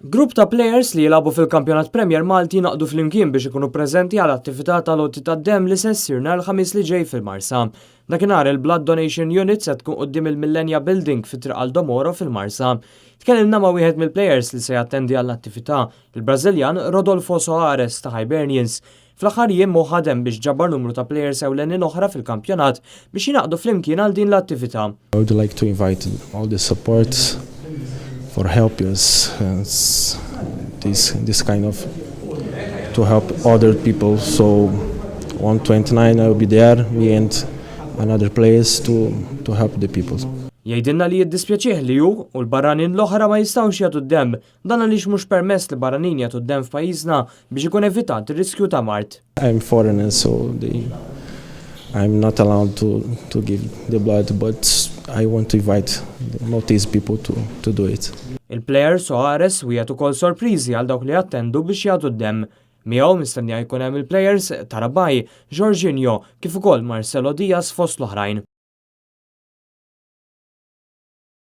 Grupp ta' plejers li jilabu fil-Kampjonat Premier Malti naqdu flimkien biex ikunu preżenti għal attività tal-lotti tad-demm li se ssir nhar il-ħamis li ġej fil-Marsa. Dakinhar il-Blood Donation Unit se tkun quddiem il-Millennia Building fit-Triq għal Domoro fil-Marsa. Tkellimna ma' wieħed mill-plejers li se jattendi għall-attività, il-Brażiljan Rodolfo Soares ta' Hibernians. Fl-aħħar jiem ħadem biex ġabbar numru ta' plejers ewlenin oħra fil-kampjonat biex jinaqdu flimkien għal din l-attività. I would like to invite all the support for help us this kind of to help other people. So on 29 I will be there, me and another players to help the people. Jgħidilna li jiddispjaċih li hu u l-barranin l-oħra ma jistgħux jagħtu d-demm, dan għaliex mhux permess li barranin jagħtu d-demm f'pajjiżna biex ikun evitat ir-riskju ta' mart. I'm foreigner, so I'm not allowed to give the blood, but I want to invite Maltese people to do it. Il-plejer Soares wieħed ukoll sorpriżi għal dawk li attendu biex jagħtu d-demm. Miegħu mistennija jkun hemm il-plejers Tarabaj, Jorginho kif ukoll Marcelo Diaz fost l-oħrajn.